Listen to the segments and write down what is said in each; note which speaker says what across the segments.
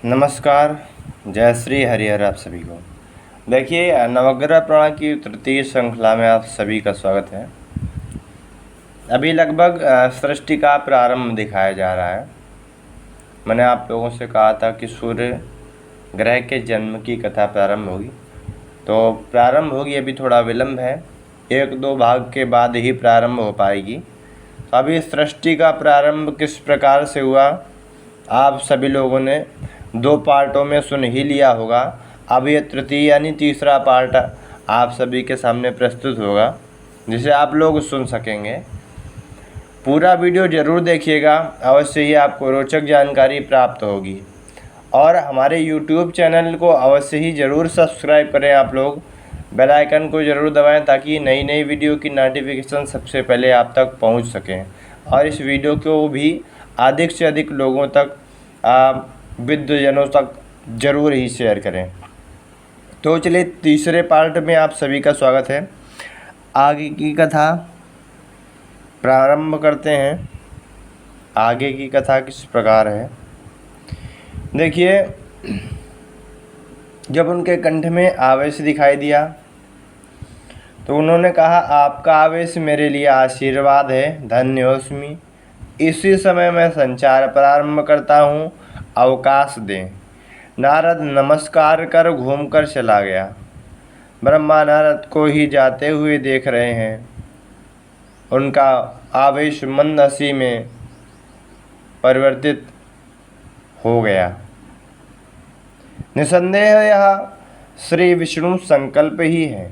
Speaker 1: नमस्कार, जय श्री हरिहर आप सभी को। देखिए, नवग्रह पुराण की तृतीय श्रृंखला में आप सभी का स्वागत है। अभी लगभग सृष्टि का प्रारंभ दिखाया जा रहा है। मैंने आप लोगों से कहा था कि सूर्य ग्रह के जन्म की कथा प्रारंभ होगी, तो प्रारंभ होगी, अभी थोड़ा विलम्ब है, 1-2 भाग के बाद ही प्रारंभ हो पाएगी। तो अभी सृष्टि का प्रारंभ किस प्रकार से हुआ आप सभी लोगों ने 2 पार्टों में सुन ही लिया होगा। अब ये तृतीय यानी तीसरा पार्ट आप सभी के सामने प्रस्तुत होगा, जिसे आप लोग सुन सकेंगे। पूरा वीडियो ज़रूर देखिएगा, अवश्य ही आपको रोचक जानकारी प्राप्त होगी। और हमारे YouTube चैनल को अवश्य ही ज़रूर सब्सक्राइब करें आप लोग, बेल आइकन को ज़रूर दबाएं ताकि नई नई वीडियो की नोटिफिकेशन सबसे पहले आप तक पहुंच सकें। और इस वीडियो को भी अधिक से अधिक लोगों तक, विद्वजनों तक ज़रूर ही शेयर करें। तो चलिए, तीसरे पार्ट में आप सभी का स्वागत है। आगे की कथा प्रारंभ करते हैं। आगे की कथा किस प्रकार है, देखिए। जब उनके कंठ में आवेश दिखाई दिया तो उन्होंने कहा, आपका आवेश मेरे लिए आशीर्वाद है, धन्योस्मि। इसी समय मैं संचार प्रारंभ करता हूँ, अवकाश दें। नारद नमस्कार कर घूमकर चला गया। ब्रह्मा नारद को ही जाते हुए देख रहे हैं। उनका आवेश मंद हंसी में परिवर्तित हो गया। निसंदेह यह श्री विष्णु संकल्प ही है।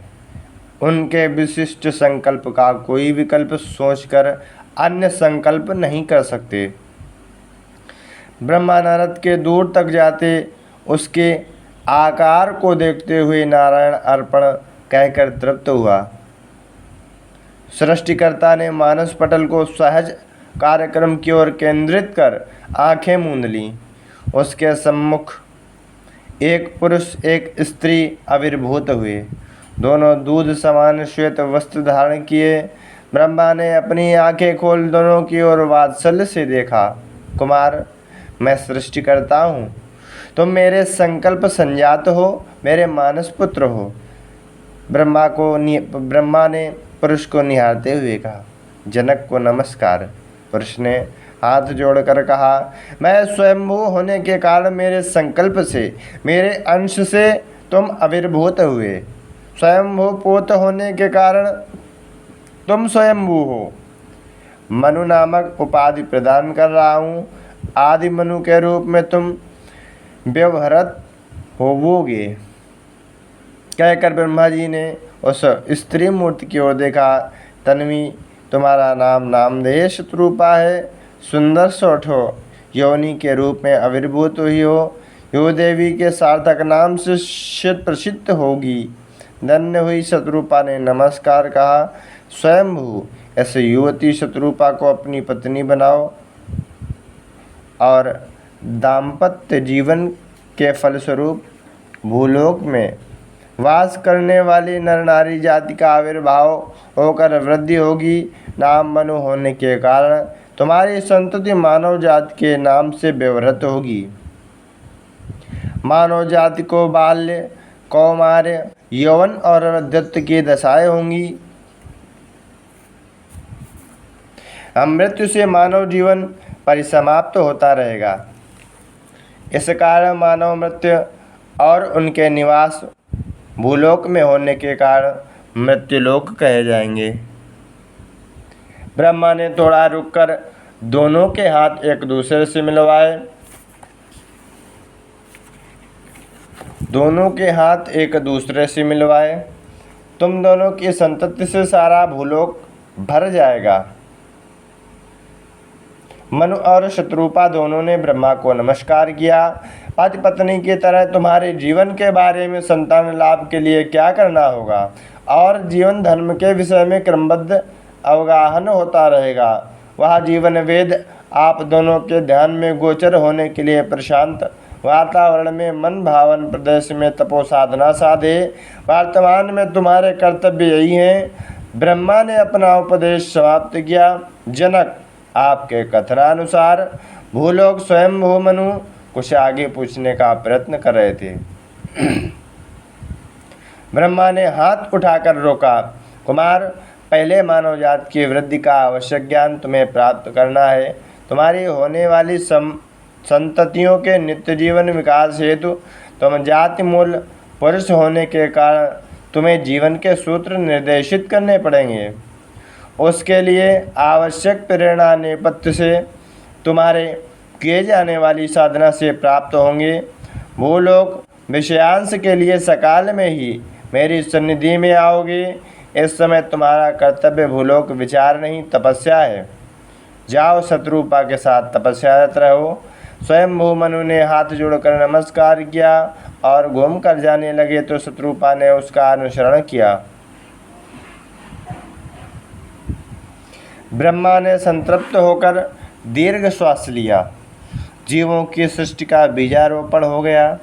Speaker 1: उनके विशिष्ट संकल्प का कोई विकल्प सोचकर अन्य संकल्प नहीं कर सकते। ब्रह्मा नारद के दूर तक जाते उसके आकार को देखते हुए नारायण अर्पण कहकर तृप्त हुआ। सृष्टिकर्ता ने मानस पटल को सहज कार्यक्रम की ओर केंद्रित कर आंखें मूंद लीं। उसके सम्मुख एक पुरुष एक स्त्री आविर्भूत हुए। दोनों दूध समान श्वेत वस्त्र धारण किए। ब्रह्मा ने अपनी आंखें खोल दोनों की ओर वात्सल्य से देखा। कुमार, मैं सृष्टि करता हूँ, तुम मेरे संकल्प संजात हो, मेरे मानस पुत्र हो। ब्रह्मा ने पुरुष को निहारते हुए कहा, जनक को नमस्कार। पुरुष ने हाथ जोड़कर कहा, मैं स्वयंभू होने के कारण मेरे संकल्प से, मेरे अंश से तुम आविर्भूत हुए। स्वयंभू पोत होने के कारण तुम स्वयंभू हो। मनु नामक उपाधि प्रदान कर रहा हूँ। आदि मनु के रूप में तुम व्यवहृत होवोगे। कहकर ब्रह्मा जी ने उस स्त्री मूर्ति की ओर देखा। तन्वी, तुम्हारा नाम नामधेय शत्रुपा है। सुंदर सोठो योनि के रूप में आविर्भूत हुई हो। यो देवी के सार्थक नाम से शत प्रसिद्ध होगी। धन्य हुई शत्रुपा ने नमस्कार कहा। स्वयंभू, ऐसे युवती शत्रुपा को अपनी पत्नी बनाओ और दाम्पत्य जीवन के फलस्वरूप भूलोक में वास करने वाली नर नारी जाति का आविर्भाव होकर वृद्धि होगी। नाम मनु होने के कारण तुम्हारी संतति मानव जाति के नाम से व्यवहृत होगी। मानव जाति को बाल्य, कौमार्य, यौवन और वृद्धत्व की दशाएं होंगी। मृत्यु से मानव जीवन परिसमाप्त होता रहेगा। इस कारण मानव मृत्यु और उनके निवास भूलोक में होने के कारण मृत्युलोक कहे जाएंगे। ब्रह्मा ने थोड़ा रुककर दोनों के हाथ एक दूसरे से मिलवाए। तुम दोनों की संतति से सारा भूलोक भर जाएगा। मनु और शत्रुपा दोनों ने ब्रह्मा को नमस्कार किया। पति पत्नी की तरह तुम्हारे जीवन के बारे में संतान लाभ के लिए क्या करना होगा और जीवन धर्म के विषय में क्रमबद्ध अवगाहन होता रहेगा। वह जीवन वेद आप दोनों के ध्यान में गोचर होने के लिए प्रशांत वातावरण में मन भावन प्रदेश में तपो साधना साधे। वर्तमान में तुम्हारे कर्तव्य यही हैं। ब्रह्मा ने अपना उपदेश समाप्त किया। जनक, आपके कथनानुसार भूलोक स्वयंभू मनु कुछ आगे पूछने का प्रयत्न कर रहे थे। ब्रह्मा ने हाथ उठाकर रोका। कुमार, पहले मानव जात की वृद्धि का आवश्यक ज्ञान तुम्हें प्राप्त करना है। तुम्हारी होने वाली संततियों के नित्य जीवन विकास हेतु तुम जाति मूल पुरुष होने के कारण तुम्हें जीवन के सूत्र निर्देशित करने पड़ेंगे। उसके लिए आवश्यक प्रेरणा नेपथ्य से तुम्हारे किए जाने वाली साधना से प्राप्त होंगे। भूलोक विषयांश के लिए सकाल में ही मेरी सन्निधि में आओगे। इस समय तुम्हारा कर्तव्य भूलोक विचार नहीं, तपस्या है। जाओ, शत्रुपा के साथ तपस्यारत रहो। स्वयं भूमनु ने हाथ जोड़कर नमस्कार किया और घूम कर जाने लगे तो शत्रुपा ने उसका अनुसरण किया। ब्रह्मा ने संतृप्त होकर दीर्घ श्वास लिया। जीवों की सृष्टि का बीजारोपण हो गया।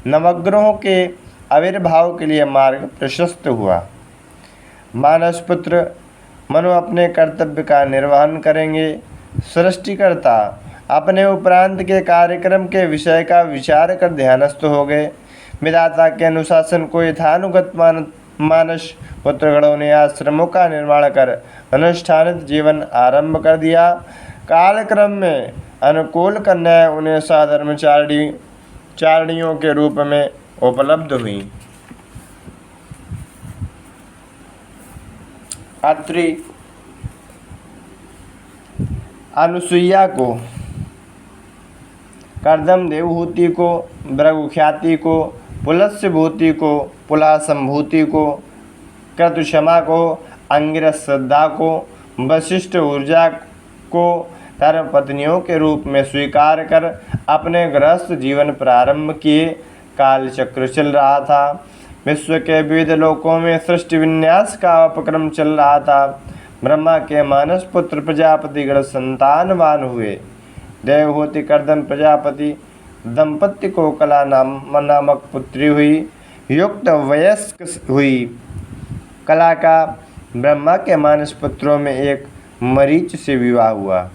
Speaker 1: नवग्रहों के आविर्भाव के लिए मार्ग प्रशस्त हुआ। मानस पुत्र मनु अपने कर्तव्य का निर्वहन करेंगे। सृष्टिकर्ता अपने उपरांत के कार्यक्रम के विषय का विचार कर ध्यानस्थ हो गए। विधाता के अनुशासन को यथानुगत मानस पुत्रगणों ने आश्रमों का निर्माण कर अनुष्ठानित जीवन आरंभ कर दिया। कालक्रम में अनुकूल कन्याएं उन्हें चारणियों के रूप में उपलब्ध हुई। अत्रि अनुसुईया को, कर्दम देवहूति को, भृगुख्याति को, पुलस्यभूति को, पुलासंभूति को, क्रतुषमा को, अंगिरस श्रद्धा को, वशिष्ठ ऊर्जा को धर्मपत्नियों के रूप में स्वीकार कर अपने गृहस्थ जीवन प्रारंभ किए। कालचक्र चल रहा था। विश्व के विविध लोकों में सृष्टि विन्यास का उपक्रम चल रहा था। ब्रह्मा के मानस पुत्र प्रजापतिगण संतानवान हुए। देवहूति कर्दम प्रजापति दंपत्ति को कला नामक पुत्री हुई। युक्त वयस्क हुई कला का ब्रह्मा के मानस पुत्रों में एक मरीच से विवाह हुआ।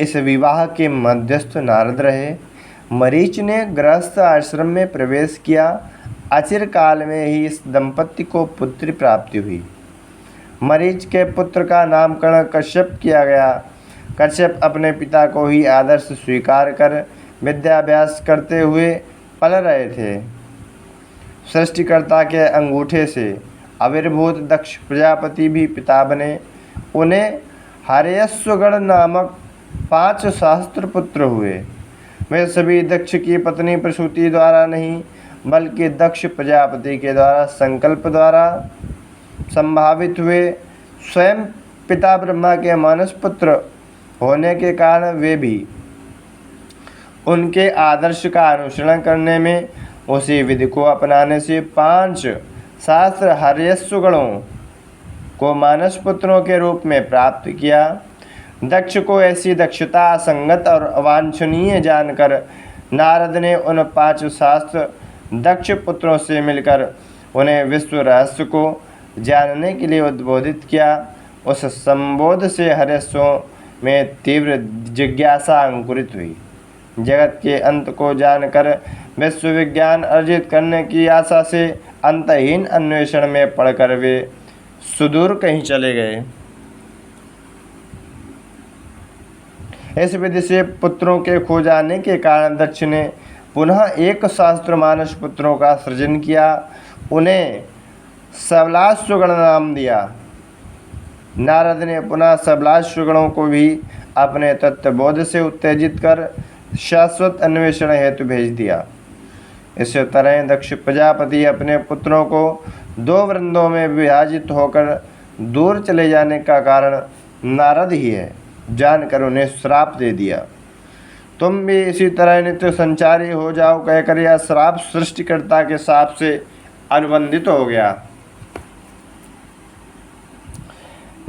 Speaker 1: इस विवाह के मध्यस्थ नारद रहे। मरीच ने गृहस्थ आश्रम में प्रवेश किया। अचिर काल में ही इस दंपत्ति को पुत्री प्राप्ति हुई। मरीच के पुत्र का नामकरण कश्यप किया गया। कश्यप अपने पिता को ही आदर्श स्वीकार कर विद्याभ्यास करते हुए पल रहे थे। सृष्टिकर्ता के अंगूठे से आविर्भूत दक्ष प्रजापति भी पिता बने। उन्हें हर्यश्वगण नामक 5 सहस्त्र पुत्र हुए। वे सभी दक्ष की पत्नी प्रसूति द्वारा नहीं बल्कि दक्ष प्रजापति के द्वारा संकल्प द्वारा संभावित हुए। स्वयं पिता ब्रह्मा के मानस पुत्र होने के कारण वे भी उनके आदर्श का अनुसरण करने में उसी विधि को अपनाने से 5 सहस्त्र हर्यश्वगणों को मानस पुत्रों के रूप में प्राप्त किया। दक्ष को ऐसी दक्षता असंगत और अवांछनीय जानकर नारद ने उन 5 सहस्त्र दक्ष पुत्रों से मिलकर उन्हें विश्व रहस्य को जानने के लिए उद्बोधित किया। उस संबोध से हर्यश्वों में तीव्र जिज्ञासा अंकुरित हुई। जगत के अंत को जानकर विश्व विज्ञान अर्जित करने की आशा से अंतहीन अन्वेषण में पड़कर वे सुदूर कहीं चले गए। इस विधि से पुत्रों के खो जाने के कारण दक्ष ने पुनः 1 सहस्त्र मानस पुत्रों का सृजन किया। उन्हें सबलाश्वगण नाम दिया। नारद ने पुनः सबलाश्वगणों को भी अपने तत्वबोध से उत्तेजित कर शाश्वत अन्वेषण हेतु भेज दिया। इस तरह दक्ष प्रजापति अपने पुत्रों को 2 वृंदों में विभाजित होकर दूर चले जाने का कारण नारद ही है जानकर उन्हें श्राप दे दिया। तुम भी इसी तरह नित्य संचारी हो जाओ कहकर यह श्राप सृष्टिकर्ता के शाप से अनुबंधित हो गया।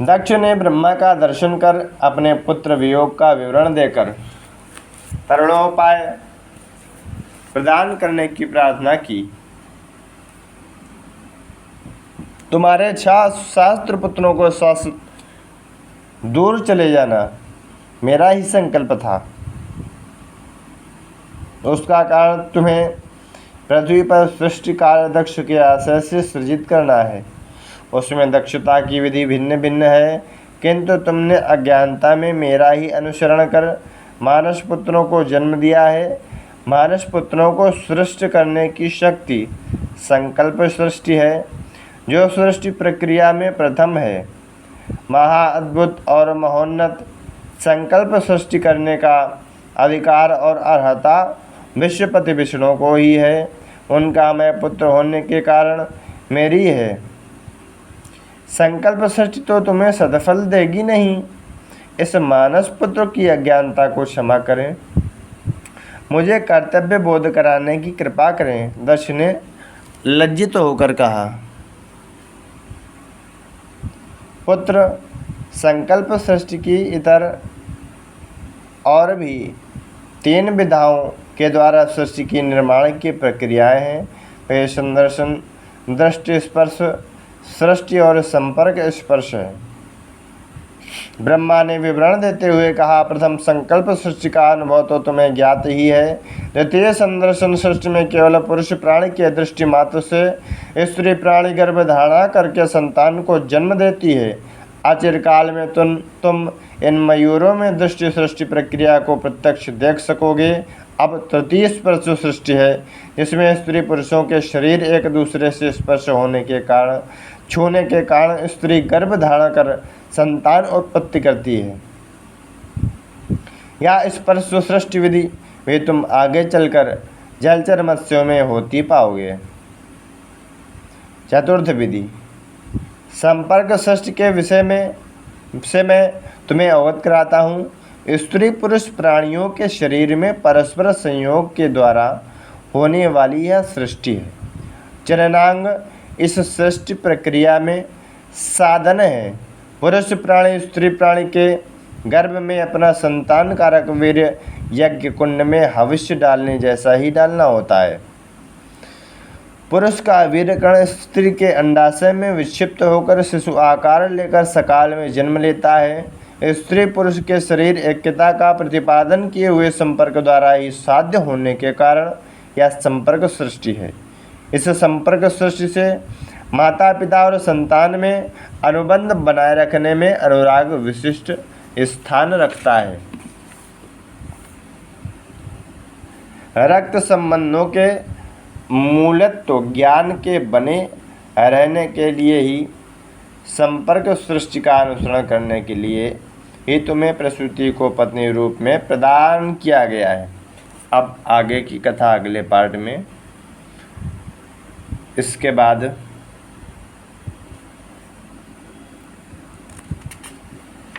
Speaker 1: दक्ष ने ब्रह्मा का दर्शन कर अपने पुत्र वियोग का विवरण देकर तरुणोपाय प्रदान करने की प्रार्थना की। तुम्हारे 6 सहस्त्र पुत्रों को शाश्वत दूर चले जाना मेरा ही संकल्प था। उसका कारण तुम्हें पृथ्वी पर सृष्टि कार्य दक्ष के आशय से सृजित करना है। उसमें दक्षता की विधि भिन्न भिन्न है, किंतु तुमने अज्ञानता में मेरा ही अनुसरण कर मानस पुत्रों को जन्म दिया है। मानस पुत्रों को सृष्टि करने की शक्ति संकल्प सृष्टि है, जो सृष्टि प्रक्रिया में प्रथम है। महाअद्भुत और महोन्नत संकल्प सृष्टि करने का अधिकार और अर्हता विश्वपति विष्णु को ही है। उनका मैं पुत्र होने के कारण मेरी है। संकल्प सृष्टि तो तुम्हें सदफल देगी नहीं। इस मानस पुत्र की अज्ञानता को क्षमा करें, मुझे कर्तव्य बोध कराने की कृपा करें। दक्ष ने लज्जित होकर कहा, पुत्र, संकल्प सृष्टि की इतर और भी 3 विधाओं के द्वारा सृष्टि की निर्माण की प्रक्रियाएं हैं। वे संदर्शन, दृष्टि स्पर्श सृष्टि और संपर्क स्पर्श है। ब्रह्मा ने विवरण देते हुए कहा, प्रथम संकल्प सृष्टि का अनुभव तो तुम्हें ज्ञात ही है। द्वितीय संदर्शन सृष्टि में केवल पुरुष प्राणी के दृष्टि मात्र से स्त्री प्राणी गर्भ धारणा करके संतान को जन्म देती है। अचिरकाल में तुम इन मयूरों में दृष्टि सृष्टि प्रक्रिया को प्रत्यक्ष देख सकोगे। अब तृतीय स्पर्श सृष्टि है, जिसमें स्त्री पुरुषों के शरीर एक दूसरे से स्पर्श होने के कारण, छूने के कारण स्त्री गर्भ धारण कर संतान उत्पत्ति करती है। यह स्पर्श सृष्टि विधि वे तुम आगे चलकर जलचर मत्स्यों में होती पाओगे। चतुर्थ विधि, संपर्क सृष्टि के विषय में तुम्हें अवगत कराता हूँ। स्त्री पुरुष प्राणियों के शरीर में परस्पर संयोग के द्वारा होने वाली यह सृष्टि है। जननांग इस सृष्टि प्रक्रिया में साधन है। पुरुष प्राणी स्त्री प्राणी के गर्भ में अपना संतान कारक वीर्य यज्ञ कुंड में हविष्य डालने जैसा ही डालना होता है। पुरुष का वीर्यकण स्त्री के अंडाशय में विक्षिप्त होकर शिशु आकार लेकर सकाल में जन्म लेता है। स्त्री पुरुष के शरीर ऐक्यता का प्रतिपादन किए हुए संपर्क द्वारा ही साध्य होने के कारण यह संपर्क सृष्टि है। इस संपर्क सृष्टि से माता पिता और संतान में अनुबंध बनाए रखने में अनुराग विशिष्ट स्थान रखता है। रक्त संबंधों के मूलत्व ज्ञान के बने रहने के लिए ही संपर्क सृष्टि का अनुसरण करने के लिए ही तुम्हें प्रसूति को पत्नी रूप में प्रदान किया गया है। अब आगे की कथा अगले पार्ट में, इसके बाद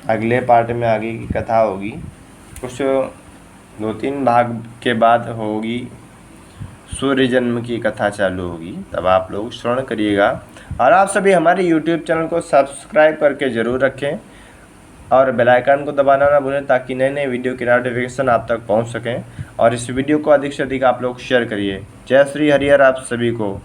Speaker 1: अगले पार्ट में आगे की कथा होगी, कुछ 2-3 भाग के बाद होगी सूर्य जन्म की कथा चालू होगी। तब आप लोग श्रवण करिएगा। और आप सभी हमारे YouTube चैनल को सब्सक्राइब करके ज़रूर रखें और बेल आइकन को दबाना ना भूलें, ताकि नए नए वीडियो की नोटिफिकेशन आप तक पहुंच सकें। और इस वीडियो को अधिक से अधिक आप लोग शेयर करिए। जय श्री हरिहर आप सभी को।